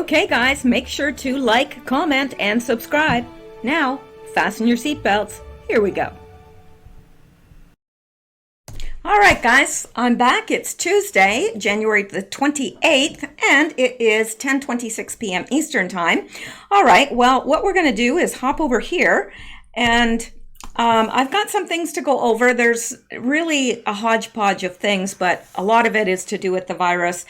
Okay, guys, make sure to like, comment, and subscribe. Now, fasten your seatbelts. Here we go. All right, guys, I'm back. It's Tuesday, January the 28th, and it is 10:26 p.m. Eastern Time. All right, well, what we're going to do is hop over here, and I've got some things to go over. There's really a hodgepodge of things, but a lot of it is to do with the virus.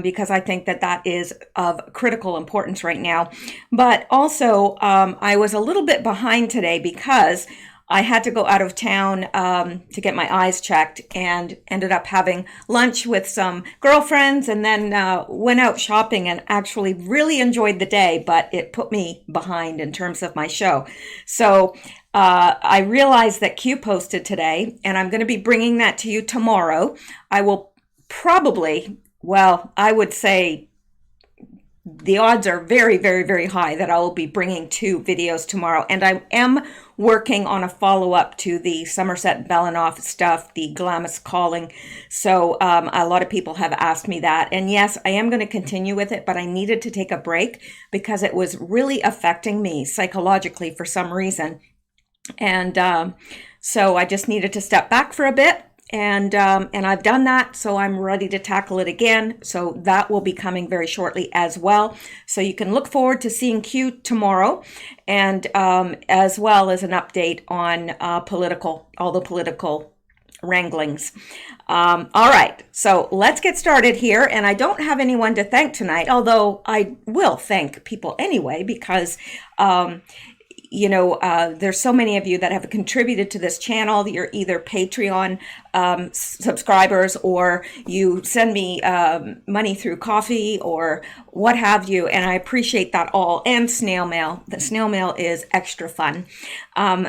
Because I think that is of critical importance right now. But also, I was a little bit behind today because I had to go out of town to get my eyes checked and ended up having lunch with some girlfriends and then went out shopping and actually really enjoyed the day, but it put me behind in terms of my show. So I realized that Q posted today, and I'm going to be bringing that to you tomorrow. I will probably... Well, I would say the odds are very, very, very high that I will be bringing 2 videos tomorrow. And I am working on a follow-up to the Somerset Belanoff stuff, the Glamis calling. So a lot of people have asked me that. And yes, I am going to continue with it, but I needed to take a break because it was really affecting me psychologically for some reason. And so I just needed to step back for a bit. And I've done that, so I'm ready to tackle it again. So that will be coming very shortly as well. So you can look forward to seeing Q tomorrow, and as well as an update on all the political wranglings. All right, so let's get started here. And I don't have anyone to thank tonight, although I will thank people anyway, because there's so many of you that have contributed to this channel. You're either Patreon subscribers, or you send me money through coffee or what have you, and I appreciate that all. And snail mail. The snail mail is extra fun.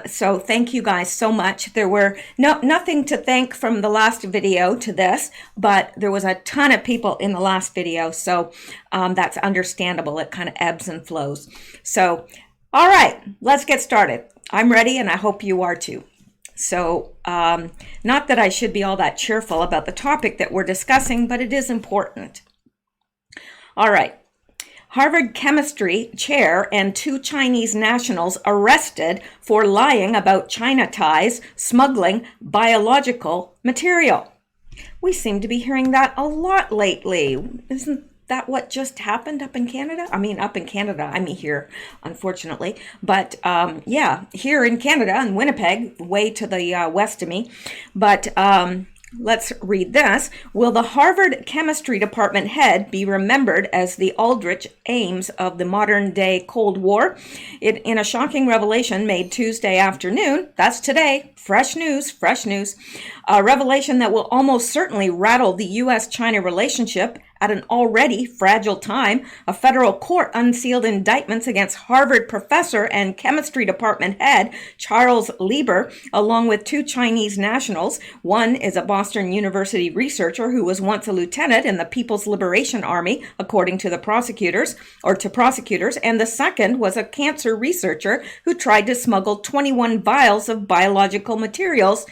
So thank you guys so much. There were nothing to thank from the last video to this, but there was a ton of people in the last video, so that's understandable. It kind of ebbs and flows. So all right, let's get started. I'm ready, and I hope you are too. So, not that I should be all that cheerful about the topic that we're discussing, but it is important. All right. Harvard chemistry chair and 2 Chinese nationals arrested for lying about China ties, smuggling biological material. We seem to be hearing that a lot lately. Isn't that what just happened up in Canada? I mean, up in Canada, I mean here, unfortunately. But yeah, here in Canada, in Winnipeg, way to the west of me. But let's read this. Will the Harvard chemistry department head be remembered as the Aldrich Ames of the modern day Cold War? In a shocking revelation made Tuesday afternoon, that's today, fresh news, a revelation that will almost certainly rattle the U.S.-China relationship. At an already fragile time, a federal court unsealed indictments against Harvard professor and chemistry department head Charles Lieber, along with 2 Chinese nationals. One is a Boston University researcher who was once a lieutenant in the People's Liberation Army, according to the prosecutors, and the second was a cancer researcher who tried to smuggle 21 vials of biological materials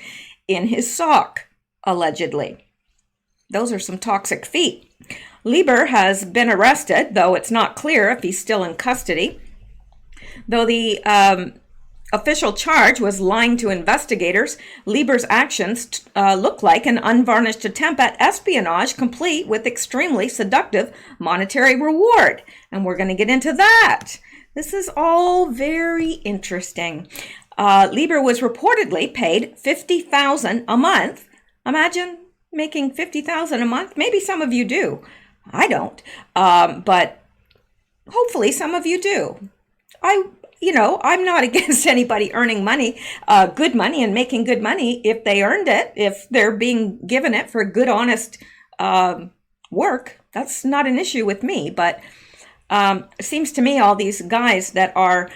in his sock, allegedly. Those are some toxic feet. Lieber has been arrested, though it's not clear if he's still in custody. Though the official charge was lying to investigators, Lieber's actions look like an unvarnished attempt at espionage, complete with extremely seductive monetary reward. And we're going to get into that. This is all very interesting. Lieber was reportedly paid $50,000 a month. Imagine making $50,000 a month. Maybe some of you do. I don't. But hopefully some of you do. I'm not against anybody earning money, good money, and making good money if they earned it, if they're being given it for good, honest work. That's not an issue with me. But it seems to me all these guys that are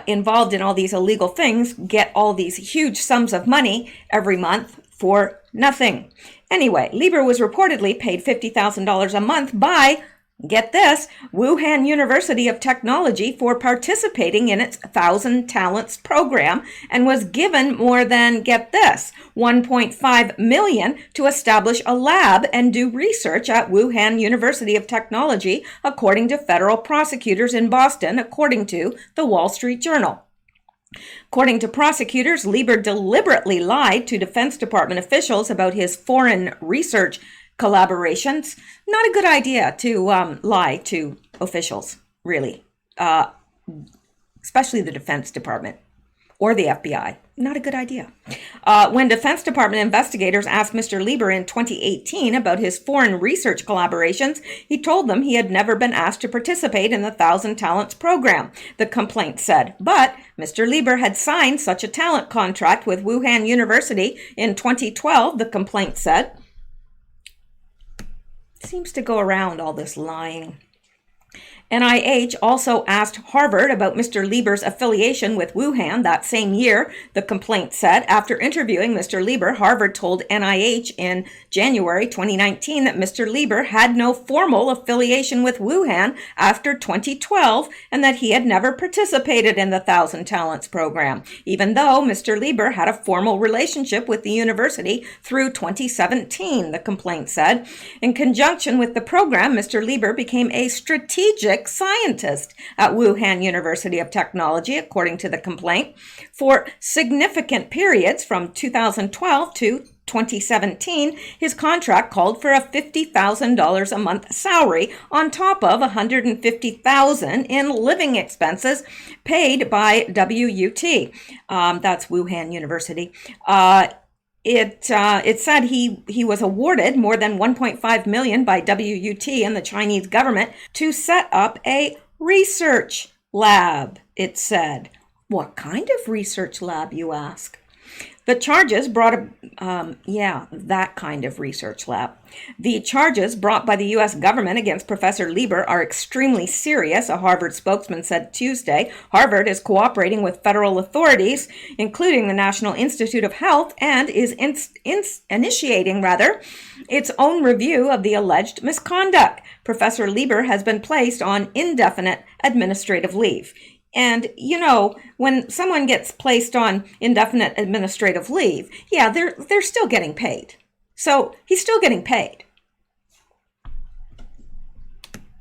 involved in all these illegal things get all these huge sums of money every month for nothing. Anyway, Lieber was reportedly paid $50,000 a month by Get this, Wuhan University of Technology for participating in its 1,000 Talents program and was given more than, get this, 1.5 million to establish a lab and do research at Wuhan University of Technology, according to federal prosecutors in Boston, according to the Wall Street Journal. According to prosecutors, Lieber deliberately lied to Defense Department officials about his foreign research collaborations. Not a good idea to lie to officials, really, especially the Defense Department or the FBI. Not a good idea. When Defense Department investigators asked Mr. Lieber in 2018 about his foreign research collaborations, he told them he had never been asked to participate in the 1,000 Talents program, the complaint said. But Mr. Lieber had signed such a talent contract with Wuhan University in 2012, the complaint said. Seems to go around all this lying. NIH also asked Harvard about Mr. Lieber's affiliation with Wuhan that same year, the complaint said. After interviewing Mr. Lieber, Harvard told NIH in January 2019 that Mr. Lieber had no formal affiliation with Wuhan after 2012 and that he had never participated in the 1,000 Talents program, even though Mr. Lieber had a formal relationship with the university through 2017, the complaint said. In conjunction with the program, Mr. Lieber became a strategic scientist at Wuhan University of Technology, according to the complaint. For significant periods from 2012 to 2017, his contract called for a $50,000 a month salary on top of $150,000 in living expenses paid by WUT. That's Wuhan University. It said he was awarded more than 1.5 million by WUT and the Chinese government to set up a research lab, it said. What kind of research lab, you ask? The charges brought that kind of research lab. The charges brought by the U.S. government against Professor Lieber are extremely serious, a Harvard spokesman said Tuesday. Harvard is cooperating with federal authorities, including the National Institute of Health, and is initiating its own review of the alleged misconduct. Professor Lieber has been placed on indefinite administrative leave. And, you know, when someone gets placed on indefinite administrative leave, yeah, they're still getting paid. So he's still getting paid.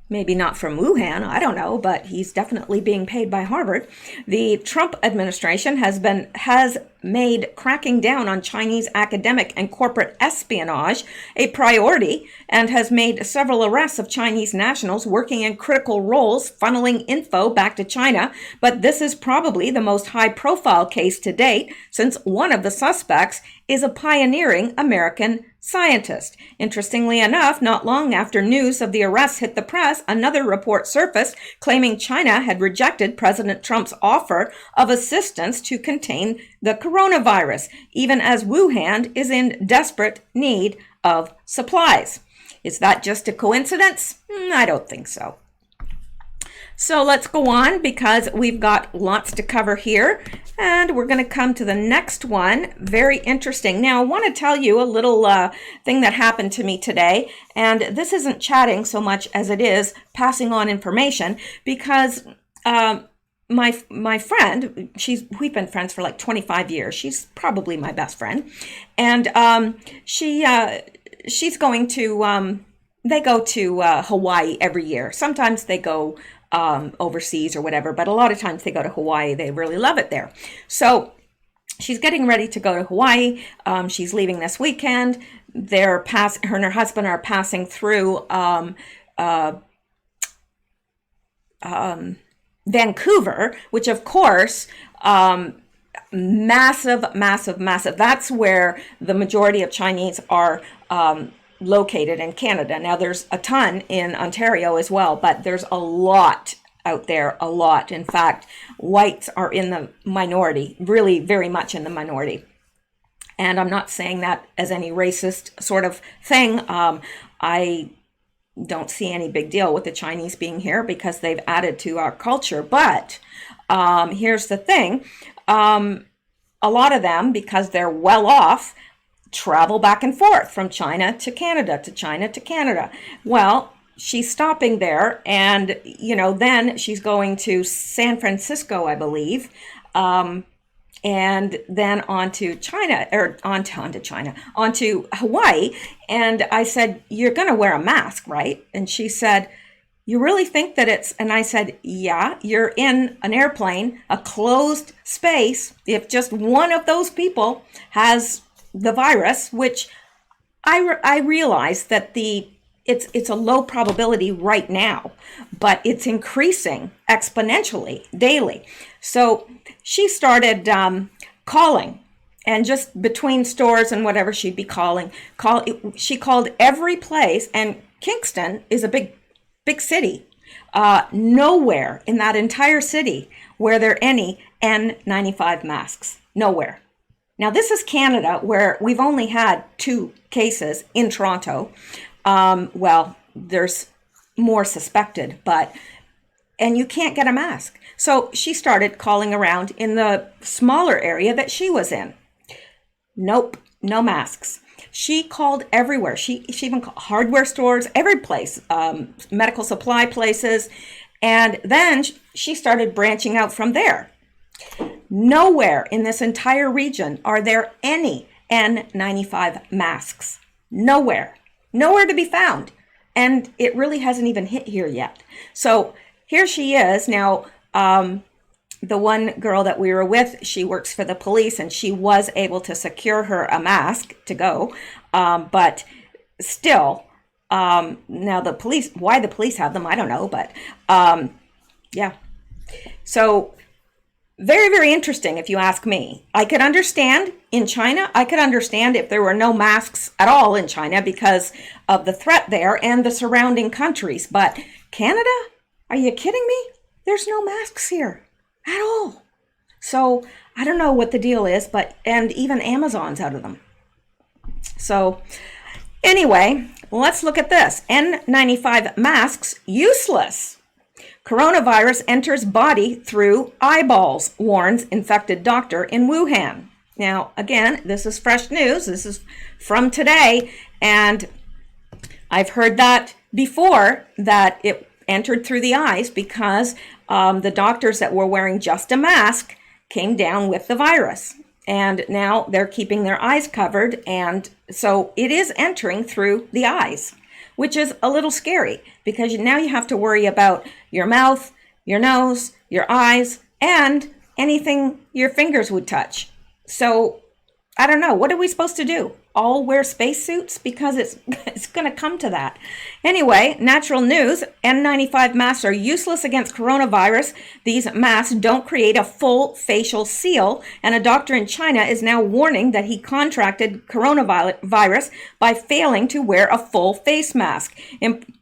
Maybe not from Wuhan, I don't know, but he's definitely being paid by Harvard. The Trump administration has made cracking down on Chinese academic and corporate espionage a priority and has made several arrests of Chinese nationals working in critical roles, funneling info back to China. But this is probably the most high-profile case to date, since one of the suspects is a pioneering American scientist. Interestingly enough, not long after news of the arrest hit the press, another report surfaced claiming China had rejected President Trump's offer of assistance to contain the coronavirus, even as Wuhan is in desperate need of supplies. Is that just a coincidence? I don't think so. So let's go on because we've got lots to cover here, and we're going to come to the next one. Very interesting. Now, I want to tell you a little thing that happened to me today, and this isn't chatting so much as it is passing on information, because my friend, we've been friends for like 25 years. She's probably my best friend, and she's going to they go to Hawaii every year. Sometimes they go overseas or whatever, but a lot of times they go to Hawaii. They really love it there. So she's getting ready to go to Hawaii. She's leaving this weekend. Her and her husband are passing through Vancouver, which of course, massive. That's where the majority of Chinese are located in Canada. Now there's a ton in Ontario as well, but there's a lot out there, a lot. In fact, whites are in the minority, really very much in the minority. And I'm not saying that as any racist sort of thing. I don't see any big deal with the Chinese being here because they've added to our culture. But here's the thing. A lot of them, because they're well off, travel back and forth from China to Canada, to China to Canada. Well, she's stopping there, and then she's going to San Francisco, I believe, and then on to China, or on to Hawaii. And I said, "You're going to wear a mask, right?" And she said, "You really think that it's," and I said, "Yeah, you're in an airplane, a closed space. If just one of those people has the virus," which I realize that it's a low probability right now, but it's increasing exponentially daily. So she started calling, and just between stores and whatever she'd be she called every place, and Kingston is a big city. Nowhere in that entire city were there any N95 masks. Nowhere. Now, this is Canada, where we've only had 2 cases in Toronto. Well, there's more suspected, and you can't get a mask. So she started calling around in the smaller area that she was in. Nope, no masks. She called everywhere. She even called hardware stores, every place, medical supply places. And then she started branching out from there. Nowhere in this entire region are there any N95 masks. Nowhere to be found. And it really hasn't even hit here yet. So here she is now. The one girl that we were with, she works for the police, and she was able to secure her a mask to go. But still, now the police, why the police have them, I don't know. But yeah. So very, very interesting, if you ask me. I could understand in China, I could understand if there were no masks at all in China because of the threat there and the surrounding countries. But Canada? Are you kidding me? There's no masks here at all. So I don't know what the deal is, and even Amazon's out of them. So anyway, let's look at this. N95 masks useless. Coronavirus enters body through eyeballs, warns infected doctor in Wuhan. Now, again, this is fresh news. This is from today. And I've heard that before, that it entered through the eyes because the doctors that were wearing just a mask came down with the virus. And now they're keeping their eyes covered. And so it is entering through the eyes, which is a little scary because now you have to worry about your mouth, your nose, your eyes, and anything your fingers would touch. So I don't know. What are we supposed to do? All wear spacesuits? Because it's going to come to that. Anyway, natural news. N95 masks are useless against coronavirus. These masks don't create a full facial seal, and a doctor in China is now warning that he contracted coronavirus by failing to wear a full face mask.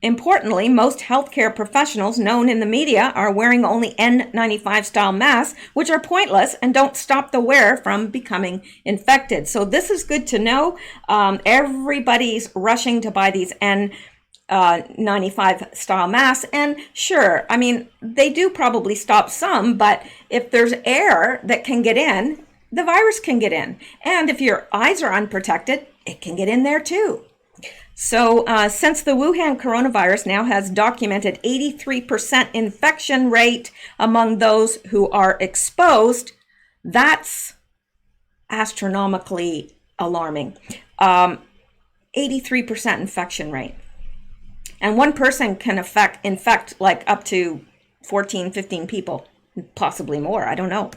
Importantly, most healthcare professionals known in the media are wearing only N95 style masks, which are pointless and don't stop the wearer from becoming infected. So this is good to know. Everybody's rushing to buy these N95 style masks, and sure, I mean, they do probably stop some, but if there's air that can get in, the virus can get in. And if your eyes are unprotected, it can get in there too. So since the Wuhan coronavirus now has documented 83% infection rate among those who are exposed, that's astronomically alarming. 83% infection rate. And one person can infect like up to 14, 15 people, possibly more. I don't know.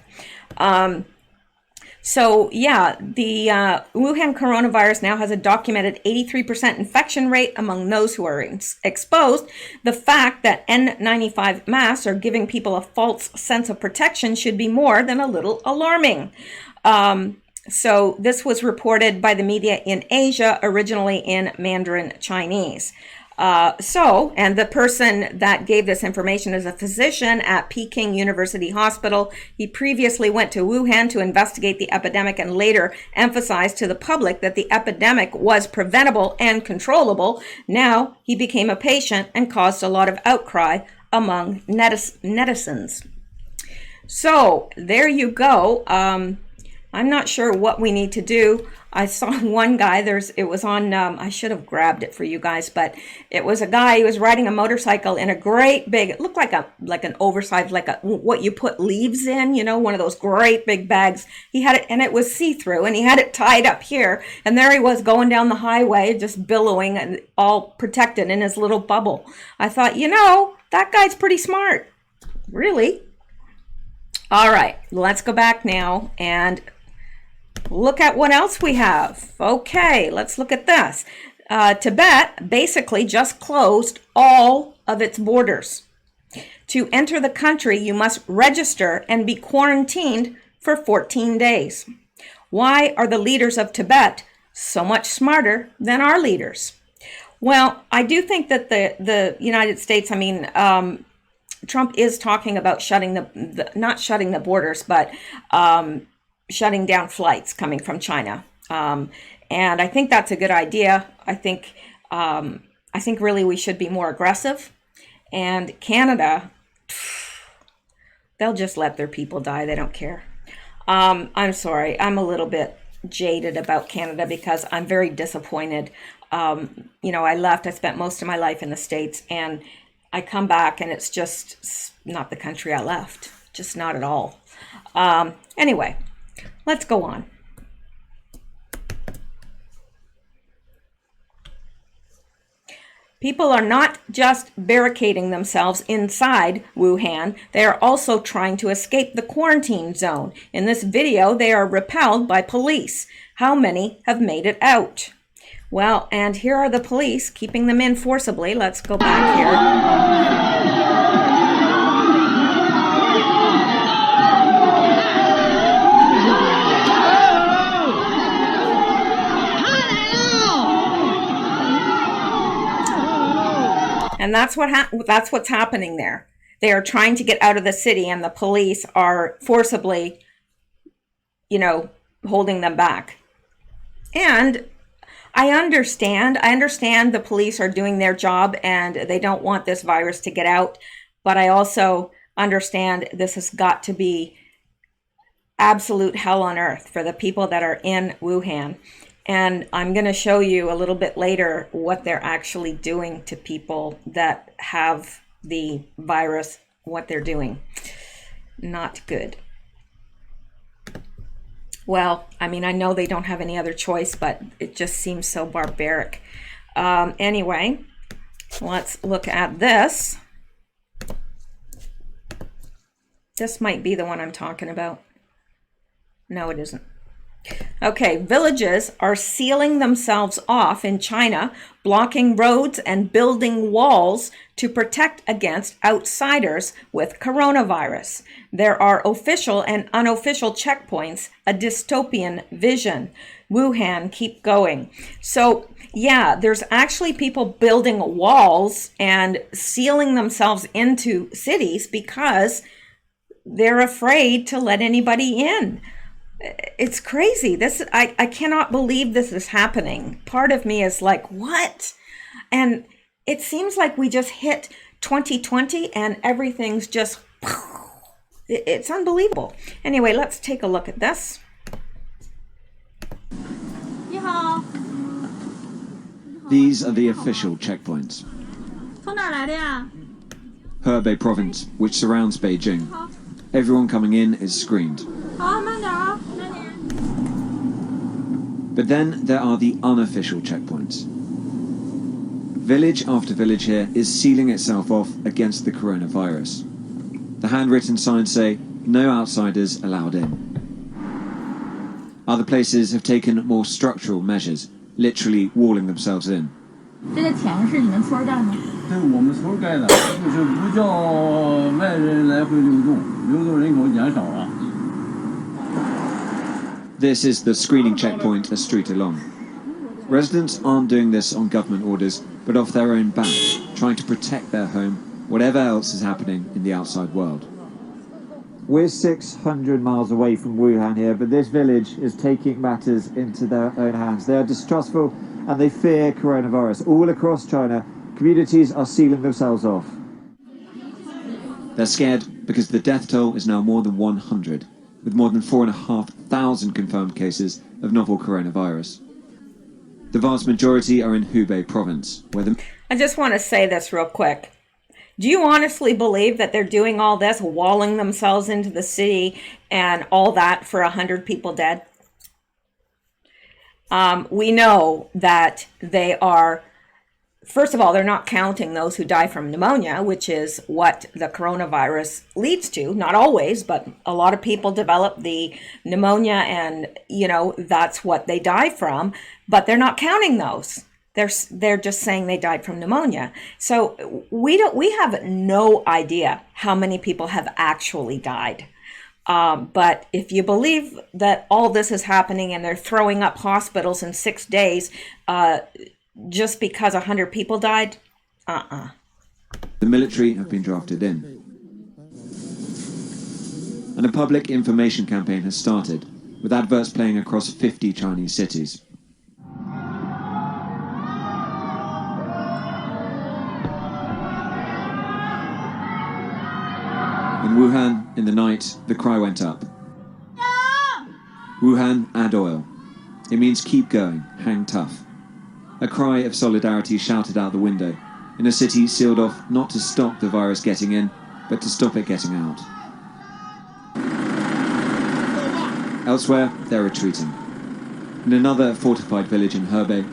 So yeah, the Wuhan coronavirus now has a documented 83% infection rate among those who are exposed. The fact that N95 masks are giving people a false sense of protection should be more than a little alarming. So this was reported by the media in Asia, originally in Mandarin Chinese. And the person that gave this information is a physician at Peking University Hospital. He previously went to Wuhan to investigate the epidemic and later emphasized to the public that the epidemic was preventable and controllable. Now he became a patient and caused a lot of outcry among netizens. So there you go. I'm not sure what we need to do. I saw one guy, it was on, I should have grabbed it for you guys, but it was a guy who was riding a motorcycle in a great big, it looked like an oversized, what you put leaves in, one of those great big bags. He had it, and it was see-through, and he had it tied up here, and there he was going down the highway, just billowing and all protected in his little bubble. I thought, that guy's pretty smart. Really? All right, let's go back now and look at what else we have. Okay, let's look at this. Tibet basically just closed all of its borders. To enter the country, you must register and be quarantined for 14 days. Why are the leaders of Tibet so much smarter than our leaders? Well, I do think that the United States, Trump is talking about not shutting the borders, but shutting down flights coming from China. And I think that's a good idea. I think really we should be more aggressive. And Canada, they'll just let their people die. They don't care. I'm sorry. I'm a little bit jaded about Canada because I'm very disappointed. I left. I spent most of my life in the States, and I come back and it's just not the country I left. Just not at all. Anyway, let's go on. People are not just barricading themselves inside Wuhan, they are also trying to escape the quarantine zone. In this video, they are repelled by police. How many have made it out? Well, and here are the police keeping them in forcibly. Let's go back here. And that's what's happening there. They are trying to get out of the city, and the police are forcibly, holding them back. And I understand the police are doing their job and they don't want this virus to get out. But I also understand this has got to be absolute hell on earth for the people that are in Wuhan. And I'm going to show you a little bit later what they're actually doing to people that have the virus, what they're doing. Not good. Well, I know they don't have any other choice, but it just seems so barbaric. Anyway, let's look at this. This might be the one I'm talking about. No, it isn't. Okay, villages are sealing themselves off in China, blocking roads and building walls to protect against outsiders with coronavirus. There are official and unofficial checkpoints, a dystopian vision. Wuhan, keep going. So, yeah, there's actually people building walls and sealing themselves into cities because they're afraid to let anybody in. It's crazy. I cannot believe this is happening. Part of me is like, what? And it seems like we just hit 2020 and everything's just, it's unbelievable. Anyway, let's take a look at this. These are the official checkpoints. Hebei province, which surrounds Beijing. Everyone coming in is screened. But then there are the unofficial checkpoints. Village after village here is sealing itself off against the coronavirus. The handwritten signs say, no outsiders allowed in. Other places have taken more structural measures, literally walling themselves in. This is the screening checkpoint a street along. Residents aren't doing this on government orders, but off their own back, trying to protect their home, whatever else is happening in the outside world. We're 600 miles away from Wuhan here, but this village is taking matters into their own hands. They are distrustful and they fear coronavirus. All across China, communities are sealing themselves off. They're scared because the death toll is now more than 100. with more than 4,500 confirmed cases of novel coronavirus. The vast majority are in Hubei province, where the... I just want to say this real quick. Do you honestly believe that they're doing all this, walling themselves into the city and all that for 100 people dead? We know that they are, first of all, they're not counting those who die from pneumonia, which is what the coronavirus leads to. Not always, but a lot of people develop the pneumonia and, that's what they die from, but they're not counting those. They're just saying they died from pneumonia. So we have no idea how many people have actually died. But if you believe that all this is happening and they're throwing up hospitals in 6 days just because 100 people died, The military have been drafted in. And a public information campaign has started, with adverts playing across 50 Chinese cities. In Wuhan, in the night, the cry went up. Wuhan, add oil. It means keep going, hang tough. A cry of solidarity shouted out the window, in a city sealed off not to stop the virus getting in, but to stop it getting out. Elsewhere, they're retreating. In another fortified village in Hebei,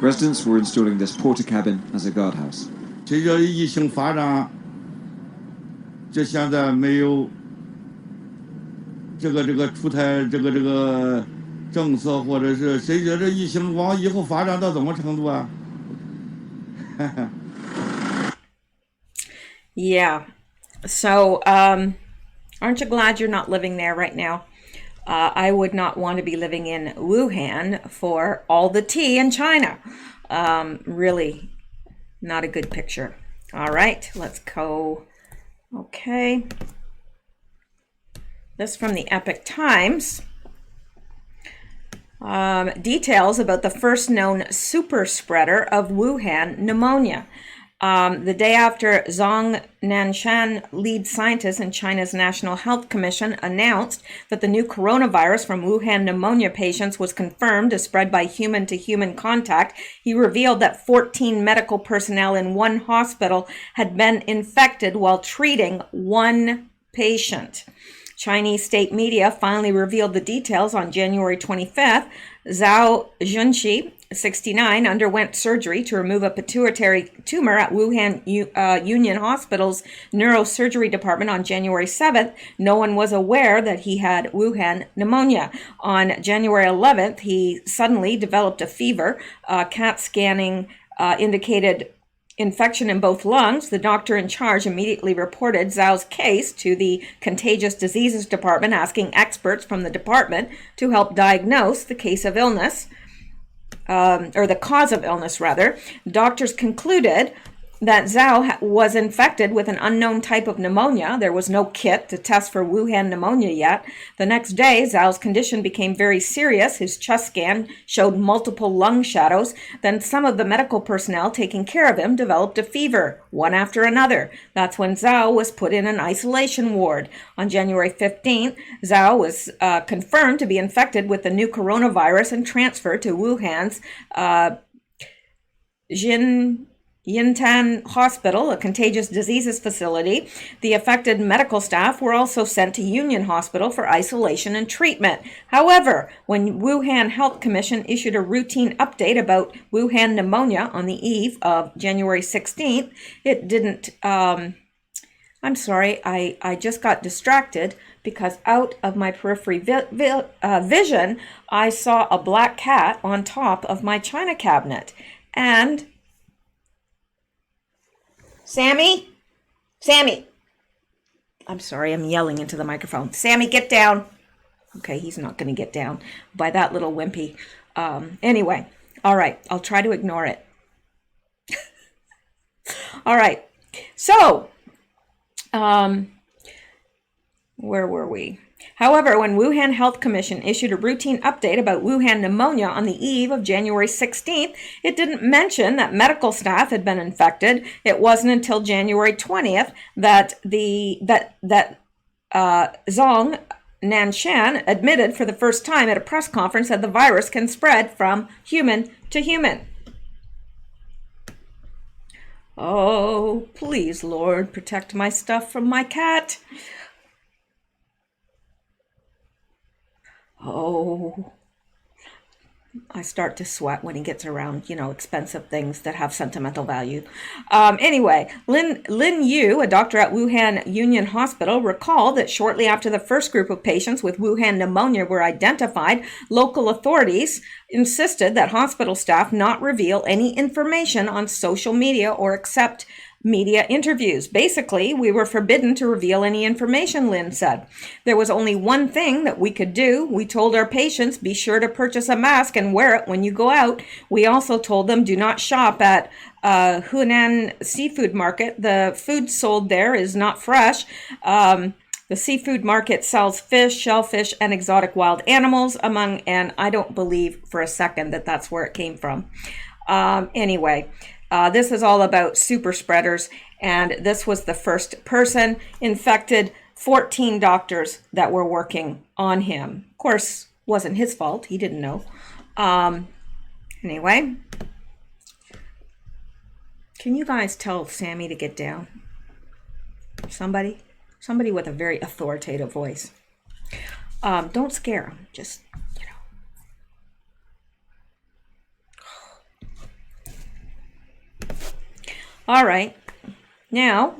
residents were installing this porta cabin as a guardhouse. 这个疫情发展，这现在没有这个出台这个政策，或者是谁觉得疫情往以后发展到什么程度啊？ Yeah. So, aren't you glad you're not living there right now? I would not want to be living in Wuhan for all the tea in China. Really not a good picture. All right, let's go. Okay. This from the Epoch Times. Details about the first known super spreader of Wuhan pneumonia. The day after Zhong Nanshan, lead scientist in China's National Health Commission, announced that the new coronavirus from Wuhan pneumonia patients was confirmed to spread by human-to-human contact, he revealed that 14 medical personnel in one hospital had been infected while treating one patient. Chinese state media finally revealed the details on January 25th. Zhao Junqi, 69, underwent surgery to remove a pituitary tumor at Wuhan Union Hospital's neurosurgery department on January 7th. No one was aware that he had Wuhan pneumonia. On January 11th, he suddenly developed a fever. CAT scanning indicated infection in both lungs. The doctor in charge immediately reported Zhao's case to the Contagious Diseases Department, asking experts from the department to help diagnose the case of illness, or the cause of illness, rather. Doctors concluded that Zhao was infected with an unknown type of pneumonia. There was no kit to test for Wuhan pneumonia yet. The next day, Zhao's condition became very serious. His chest scan showed multiple lung shadows. Then some of the medical personnel taking care of him developed a fever, one after another. That's when Zhao was put in an isolation ward. On January 15th, Zhao was confirmed to be infected with the new coronavirus and transferred to Wuhan's Yintan Hospital, a contagious diseases facility. The affected medical staff were also sent to Union Hospital for isolation and treatment. However, when Wuhan Health Commission issued a routine update about Wuhan pneumonia on the eve of January 16th, it didn't, I'm sorry, I just got distracted because out of my periphery vision, I saw a black cat on top of my china cabinet. And Sammy? I'm sorry, I'm yelling into the microphone. Sammy, get down. Okay, he's not going to get down by that little wimpy. Anyway, all right, I'll try to ignore it. All right, so, where were we? However, when Wuhan Health Commission issued a routine update about Wuhan pneumonia on the eve of January 16th, it didn't mention that medical staff had been infected. It wasn't until January 20th that Zhong Nanshan admitted for the first time at a press conference that the virus can spread from human to human. Oh, please, Lord, protect my stuff from my cat. Oh, I start to sweat when he gets around, expensive things that have sentimental value. Anyway, Lin Yu, a doctor at Wuhan Union Hospital, recalled that shortly after the first group of patients with Wuhan pneumonia were identified, local authorities insisted that hospital staff not reveal any information on social media or accept media interviews. Basically, we were forbidden to reveal any information, Lin said. There was only one thing that we could do. We told our patients, be sure to purchase a mask and wear it when you go out. We also told them, do not shop at Hunan Seafood Market. The food sold there is not fresh. The seafood market sells fish, shellfish, and exotic wild animals and I don't believe for a second that that's where it came from. Anyway, this is all about super spreaders, and this was the first person infected 14 doctors that were working on him. Of course, wasn't his fault. He didn't know. Anyway, can you guys tell Sammy to get down? Somebody with a very authoritative voice. Don't scare him. Just, All right, now,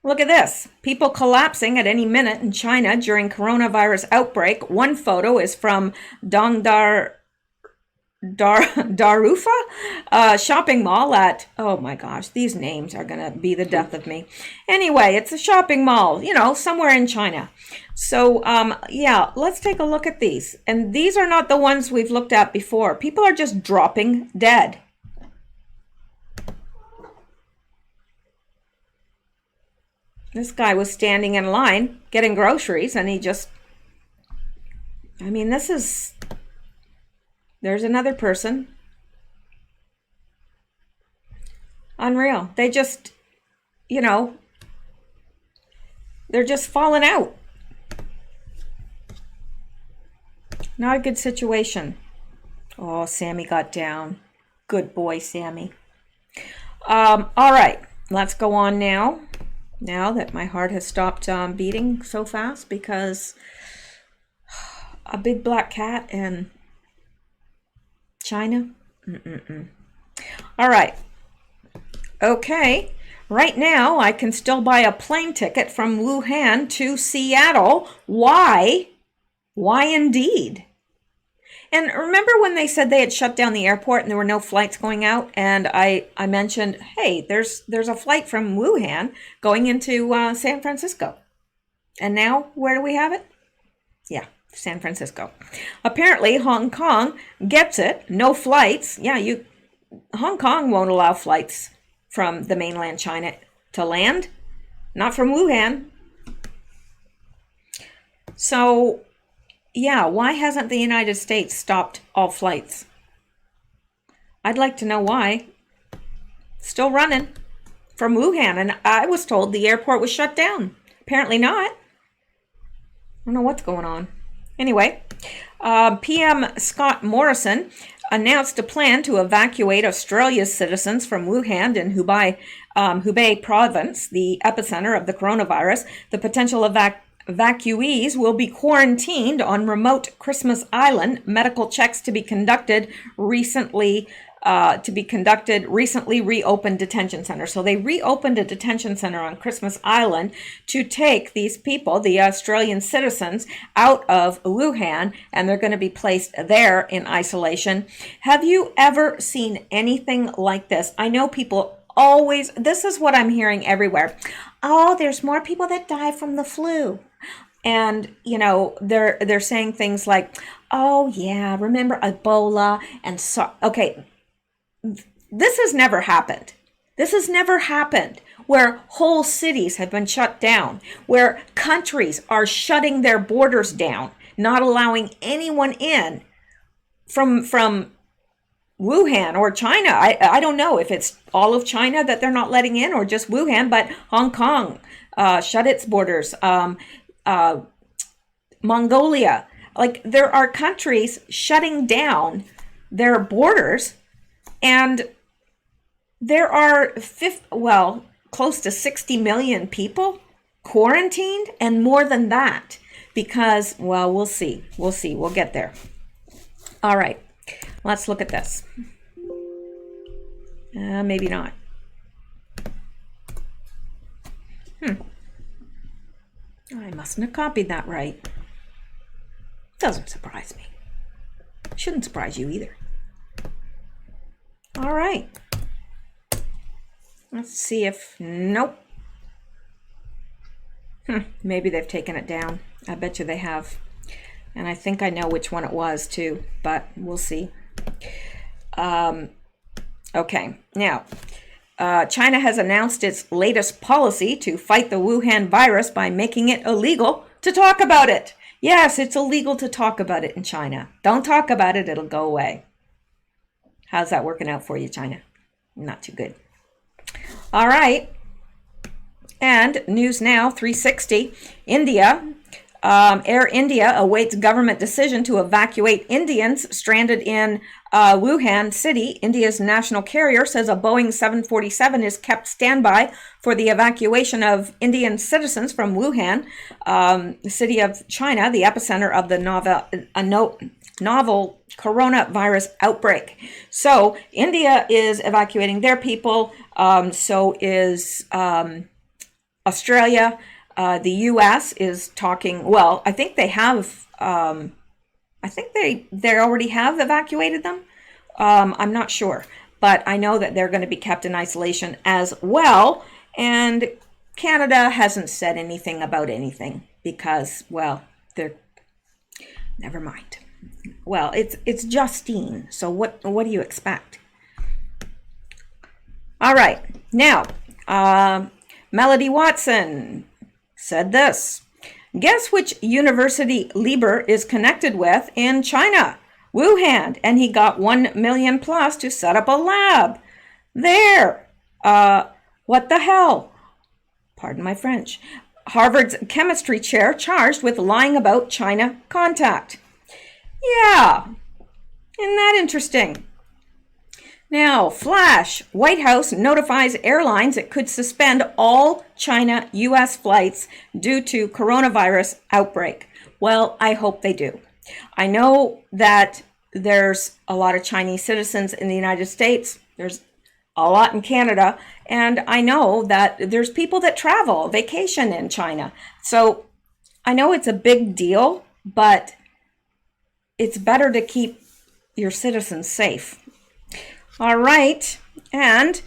look at this. People collapsing at any minute in China during coronavirus outbreak. One photo is from Darufa shopping mall at, oh my gosh, these names are going to be the death of me. Anyway, it's a shopping mall, somewhere in China. So, yeah, let's take a look at these. And these are not the ones we've looked at before. People are just dropping dead. This guy was standing in line getting groceries and there's another person. Unreal. They just, they're just falling out. Not a good situation. Oh, Sammy got down. Good boy, Sammy. All right, let's go on now. Now that my heart has stopped beating so fast because a big black cat and China. All right. Okay. Right now, I can still buy a plane ticket from Wuhan to Seattle. Why? Why indeed? And remember when they said they had shut down the airport and there were no flights going out? And I mentioned, hey, there's a flight from Wuhan going into San Francisco. And now, where do we have it? Yeah, San Francisco. Apparently, Hong Kong gets it. No flights. Yeah, Hong Kong won't allow flights from the mainland China to land. Not from Wuhan. So, yeah, why hasn't the United States stopped all flights? I'd like to know why. Still running from Wuhan, and I was told the airport was shut down. Apparently not. I don't know what's going on. Anyway, PM Scott Morrison announced a plan to evacuate Australia's citizens from Wuhan in Hubei province, the epicenter of the coronavirus. The potential evacuees will be quarantined on remote Christmas Island. Medical checks to be conducted recently reopened detention center. So they reopened a detention center on Christmas Island to take these people, the Australian citizens, out of Wuhan, and they're going to be placed there in isolation. Have you ever seen anything like this? I know people always, this is what I'm hearing everywhere. Oh, there's more people that die from the flu. And, they're saying things like, oh, yeah, remember Ebola and so. Okay, this has never happened. This has never happened where whole cities have been shut down, where countries are shutting their borders down, not allowing anyone in from Wuhan or China. I don't know if it's all of China that they're not letting in or just Wuhan, but Hong Kong shut its borders. Mongolia. Like, there are countries shutting down their borders, and there are close to 60 million people quarantined, and more than that, because, well, we'll see. We'll get there. All right, let's look at this. Maybe not. I mustn't have copied that right. Doesn't surprise me. Shouldn't surprise you either. All right. Let's see if, nope. Maybe they've taken it down. I bet you they have. And I think I know which one it was too, but we'll see. Okay, now, China has announced its latest policy to fight the Wuhan virus by making it illegal to talk about it. Yes, it's illegal to talk about it in China. Don't talk about it, it'll go away. How's that working out for you, China? Not too good. All right. And News Now 360, India. Air India awaits government decision to evacuate Indians stranded in Wuhan city. India's national carrier says a Boeing 747 is kept standby for the evacuation of Indian citizens from Wuhan, the city of China, the epicenter of the novel coronavirus outbreak. So India is evacuating their people. So is Australia. The U.S. is talking. Well, I think they have. I think they already have evacuated them. I'm not sure, but I know that they're going to be kept in isolation as well. And Canada hasn't said anything about anything because, well, they're. Never mind. Well, it's Justine. So what do you expect? All right, now, Melody Watson said this. Guess which university Lieber is connected with in China? Wuhan. And he got 1 million plus to set up a lab. There. What the hell? Pardon my French. Harvard's chemistry chair charged with lying about China contact. Yeah. Isn't that interesting? Now, flash, White House notifies airlines it could suspend all China-U.S. flights due to coronavirus outbreak. Well, I hope they do. I know that there's a lot of Chinese citizens in the United States. There's a lot in Canada. And I know that there's people that travel, vacation in China. So I know it's a big deal, but it's better to keep your citizens safe. All right, and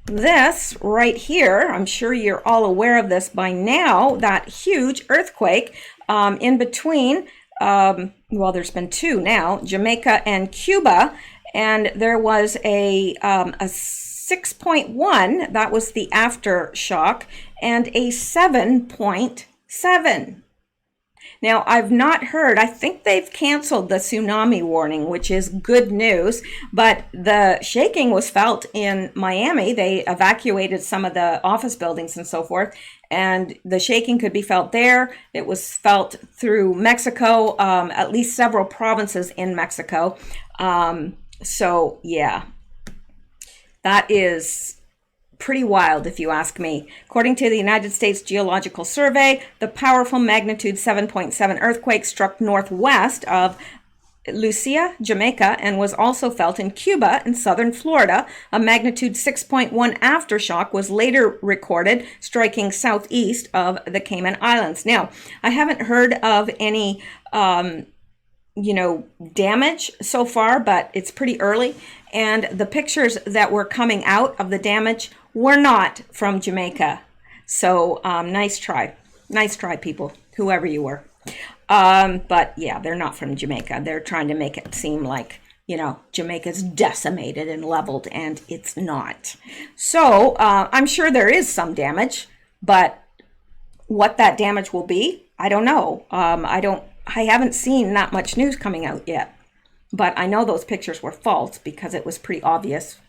this right here, I'm sure you're all aware of this by now, that huge earthquake in between, well, there's been two now, Jamaica and Cuba, and there was a 6.1, that was the aftershock, and a 7.7. Now, I've not heard, I think they've canceled the tsunami warning, which is good news, but the shaking was felt in Miami. They evacuated some of the office buildings and so forth, and the shaking could be felt there. It was felt through Mexico, at least several provinces in Mexico. So, yeah, that is pretty wild, if you ask me. According to the United States Geological Survey, the powerful magnitude 7.7 earthquake struck northwest of Lucia, Jamaica, and was also felt in Cuba and southern Florida. A magnitude 6.1 aftershock was later recorded, striking southeast of the Cayman Islands. Now, I haven't heard of any damage so far, but it's pretty early. And the pictures that were coming out of the damage were not from Jamaica. So nice try, people, whoever you were. But yeah, they're not from Jamaica. They're trying to make it seem like, Jamaica's decimated and leveled, and it's not. So I'm sure there is some damage, but what that damage will be, I don't know. I haven't seen that much news coming out yet, but I know those pictures were false because it was pretty obvious.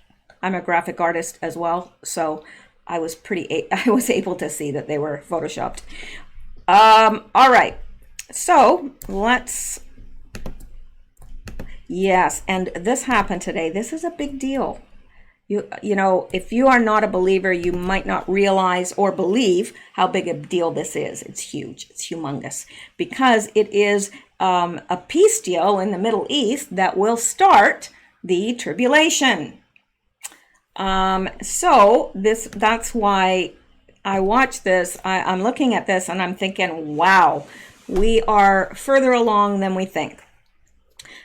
I'm a graphic artist as well, so I was able to see that they were photoshopped. All right. So yes, and this happened today. This is a big deal. You know, if you are not a believer, you might not realize or believe how big a deal this is. It's huge. It's humongous because it is a peace deal in the Middle East that will start the tribulation. So that's why I watch this. I'm looking at this and I'm thinking, wow, we are further along than we think.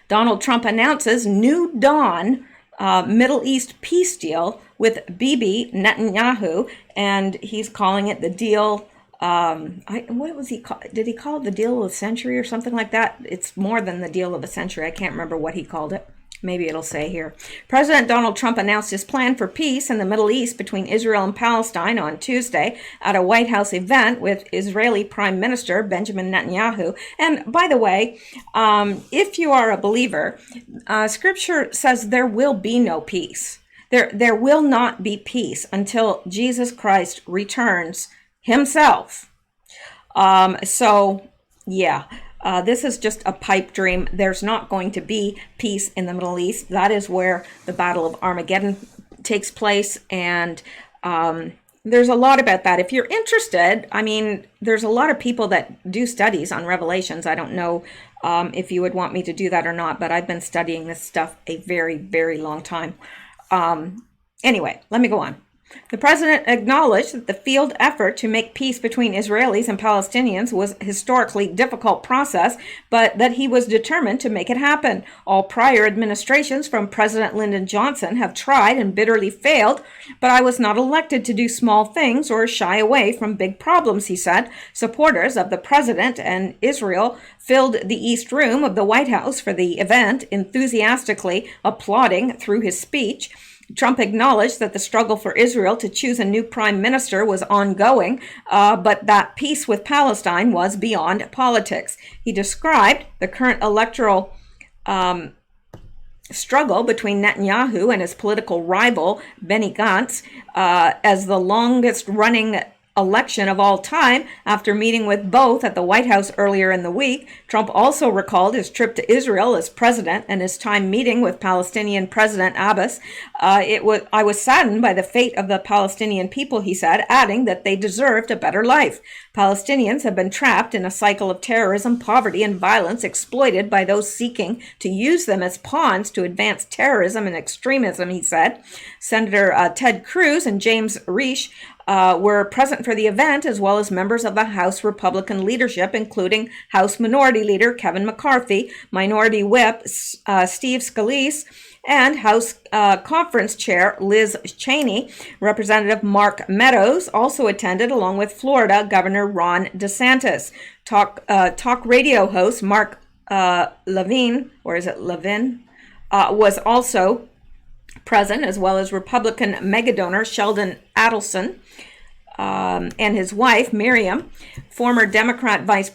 Donald Trump announces new dawn Middle East peace deal with Bibi Netanyahu, and he's calling it the deal. What was he call? Did he call it the deal of the century or something like that? It's more than the deal of a century. I can't remember what he called it. Maybe it'll say here. President Donald Trump announced his plan for peace in the Middle East between Israel and Palestine on Tuesday at a White House event with Israeli Prime Minister Benjamin Netanyahu. And by the way, if you are a believer, Scripture says there will be no peace. There will not be peace until Jesus Christ returns himself. This is just a pipe dream. There's not going to be peace in the Middle East. That is where the Battle of Armageddon takes place. And there's a lot about that. If you're interested, I mean, there's a lot of people that do studies on Revelations. I don't know if you would want me to do that or not, but I've been studying this stuff a very, very long time. Anyway, let me go on. The president acknowledged that the failed effort to make peace between Israelis and Palestinians was a historically difficult process, but that he was determined to make it happen. All prior administrations from President Lyndon Johnson have tried and bitterly failed, but I was not elected to do small things or shy away from big problems, he said. Supporters of the president and Israel filled the East Room of the White House for the event, enthusiastically applauding through his speech. Trump acknowledged that the struggle for Israel to choose a new prime minister was ongoing, but that peace with Palestine was beyond politics. He described the current electoral struggle between Netanyahu and his political rival, Benny Gantz, as the longest-running election of all time. After meeting with both at the White House earlier in the week, Trump also recalled his trip to Israel as president and his time meeting with Palestinian President Abbas. I was saddened by the fate of the Palestinian people, he said, adding that they deserved a better life. Palestinians have been trapped in a cycle of terrorism, poverty, and violence exploited by those seeking to use them as pawns to advance terrorism and extremism, he said. Senator Ted Cruz and James Risch were present for the event, as well as members of the House Republican leadership, including House Minority Leader Kevin McCarthy, Minority Whip Steve Scalise, and House Conference Chair Liz Cheney. Representative Mark Meadows also attended, along with Florida Governor Ron DeSantis. Talk radio host Mark Levin, was also present, as well as Republican megadonor Sheldon Adelson and his wife Miriam. Former Democrat vice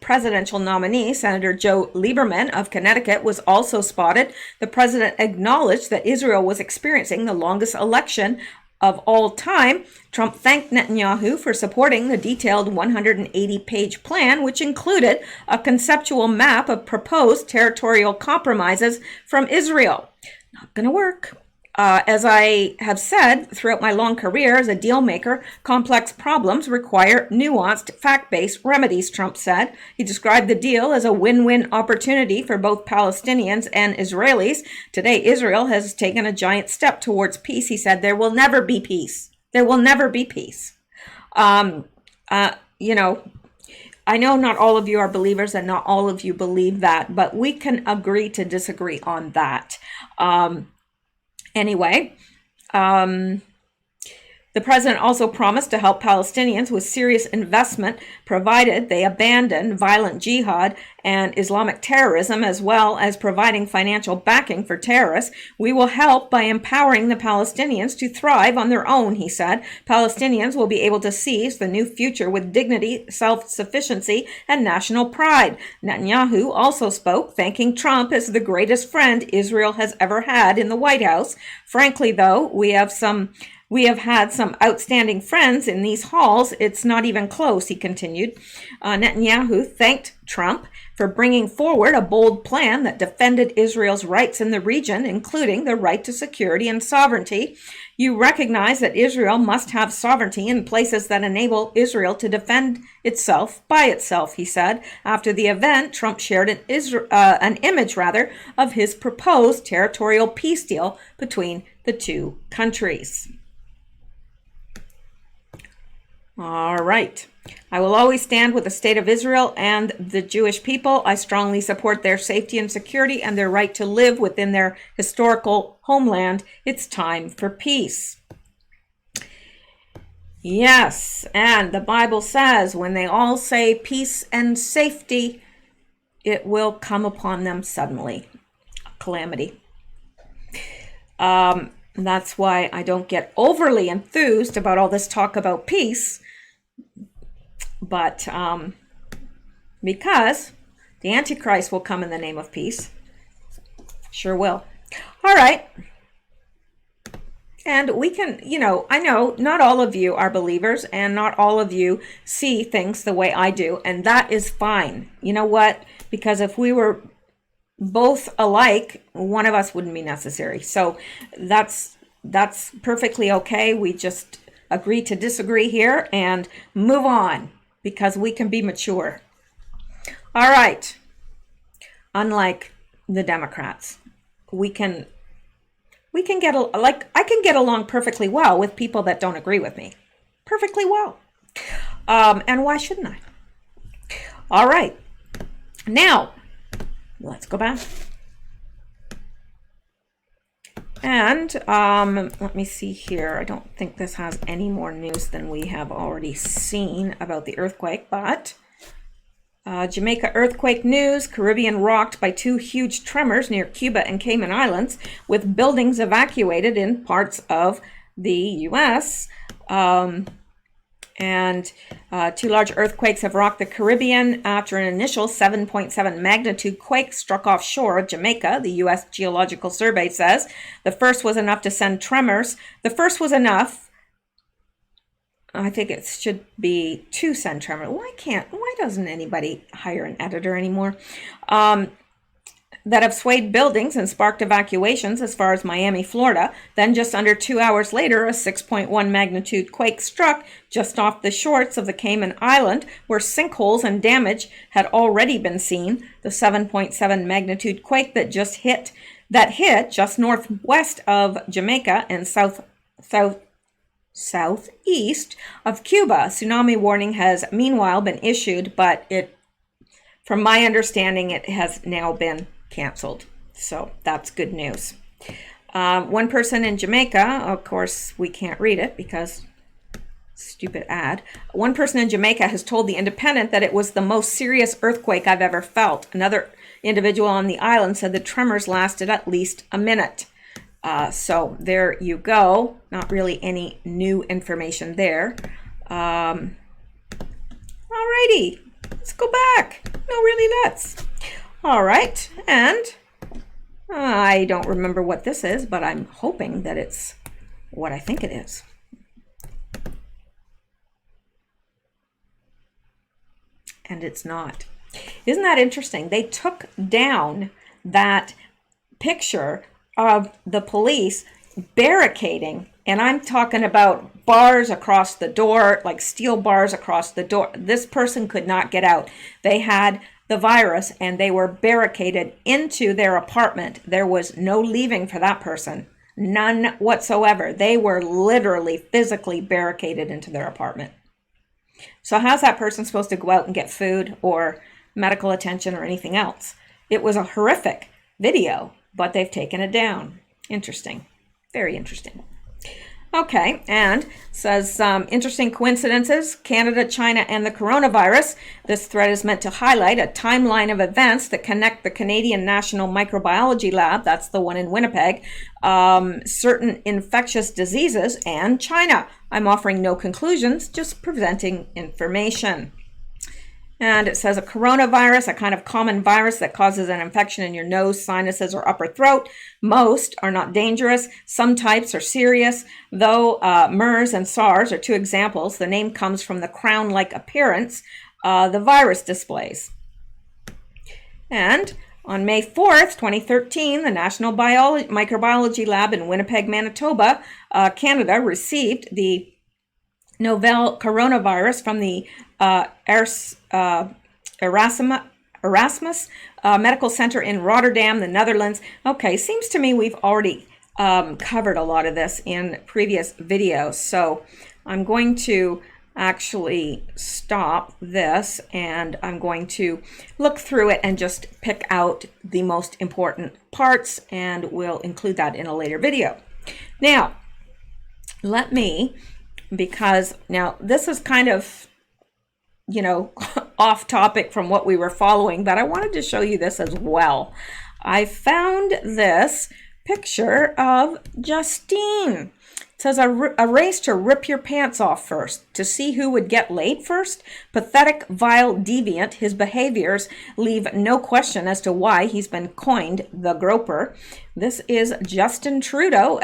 presidential nominee Senator Joe Lieberman of Connecticut was also spotted. The president acknowledged that Israel was experiencing the longest election of all time. Trump thanked Netanyahu for supporting the detailed 180-page plan, which included a conceptual map of proposed territorial compromises from Israel. Not going to work. As I have said throughout my long career as a deal maker, complex problems require nuanced, fact-based remedies, Trump said. He described the deal as a win-win opportunity for both Palestinians and Israelis. Today, Israel has taken a giant step towards peace, he said. There will never be peace. There will never be peace. I know not all of you are believers and not all of you believe that, but we can agree to disagree on that. Anyway, the president also promised to help Palestinians with serious investment, provided they abandon violent jihad and Islamic terrorism, as well as providing financial backing for terrorists. We will help by empowering the Palestinians to thrive on their own, he said. Palestinians will be able to seize the new future with dignity, self-sufficiency, and national pride. Netanyahu also spoke, thanking Trump as the greatest friend Israel has ever had in the White House. Frankly, though, we have some We have had some outstanding friends in these halls. It's not even close, he continued. Netanyahu thanked Trump for bringing forward a bold plan that defended Israel's rights in the region, including the right to security and sovereignty. You recognize that Israel must have sovereignty in places that enable Israel to defend itself by itself, he said. After the event, Trump shared an image of his proposed territorial peace deal between the two countries. All right. I will always stand with the state of Israel and the Jewish people. I strongly support their safety and security and their right to live within their historical homeland. It's time for peace. Yes, and the Bible says when they all say peace and safety, it will come upon them suddenly. A calamity. That's why I don't get overly enthused about all this talk about peace. But because the Antichrist will come in the name of peace. Sure will. All right. And we can, I know not all of you are believers and not all of you see things the way I do. And that is fine. You know what? Because if we were both alike, one of us wouldn't be necessary. So that's perfectly okay. We just agree to disagree here and move on because we can be mature. All right. Unlike the Democrats, I can get along perfectly well with people that don't agree with me. Perfectly well. And why shouldn't I? All right. Now, let's go back. And let me see here. I don't think this has any more news than we have already seen about the earthquake, but Jamaica earthquake news. Caribbean rocked by 2 huge tremors near Cuba and Cayman Islands, with buildings evacuated in parts of the U.S. And 2 large earthquakes have rocked the Caribbean after an initial 7.7 magnitude quake struck offshore of Jamaica, the U.S. Geological Survey says. The first was enough to send tremors. The first was enough. I think it should be 2 send tremors. Why doesn't anybody hire an editor anymore? That have swayed buildings and sparked evacuations as far as Miami, Florida. Then just under 2 hours later, a 6.1 magnitude quake struck just off the shores of the Cayman Island, where sinkholes and damage had already been seen. The 7.7 magnitude quake that hit just northwest of Jamaica and southeast of Cuba. A tsunami warning has meanwhile been issued, but from my understanding, it has now been canceled. So that's good news. One person in Jamaica, of course, we can't read it because stupid ad. One person in Jamaica has told The Independent that it was the most serious earthquake I've ever felt. Another individual on the island said the tremors lasted at least a minute. So there you go. Not really any new information there. Alrighty, let's go back. No, really, let's. All right, and I don't remember what this is, but I'm hoping that it's what I think it is. And it's not. Isn't that interesting? They took down that picture of the police barricading, and I'm talking about bars across the door, like steel bars across the door. This person could not get out. They had the virus and they were barricaded into their apartment. There was no leaving for that person, none whatsoever. They were literally physically barricaded into their apartment. So how's that person supposed to go out and get food or medical attention or anything else? It was a horrific video, but they've taken it down. Interesting. Very interesting. Okay, and says interesting coincidences, Canada, China, and the coronavirus. This thread is meant to highlight a timeline of events that connect the Canadian National Microbiology Lab, that's the one in Winnipeg, certain infectious diseases, and China. I'm offering no conclusions, just presenting information. And it says a coronavirus, a kind of common virus that causes an infection in your nose, sinuses, or upper throat. Most are not dangerous. Some types are serious, though MERS and SARS are two examples. The name comes from the crown-like appearance the virus displays. And on May 4th, 2013, the National Microbiology Lab in Winnipeg, Manitoba, Canada, received the novel coronavirus from the Erasmus Medical Center in Rotterdam, the Netherlands. Okay, seems to me we've already covered a lot of this in previous videos. So I'm going to actually stop this and I'm going to look through it and just pick out the most important parts, and we'll include that in a later video. Now, let me, because now this is kind of, you know, off topic from what we were following, but I wanted to show you this as well. I found this picture of Justine. It says a race to rip your pants off first, to see who would get laid first. Pathetic, vile, deviant, his behaviors leave no question as to why he's been coined the groper. This is Justin Trudeau.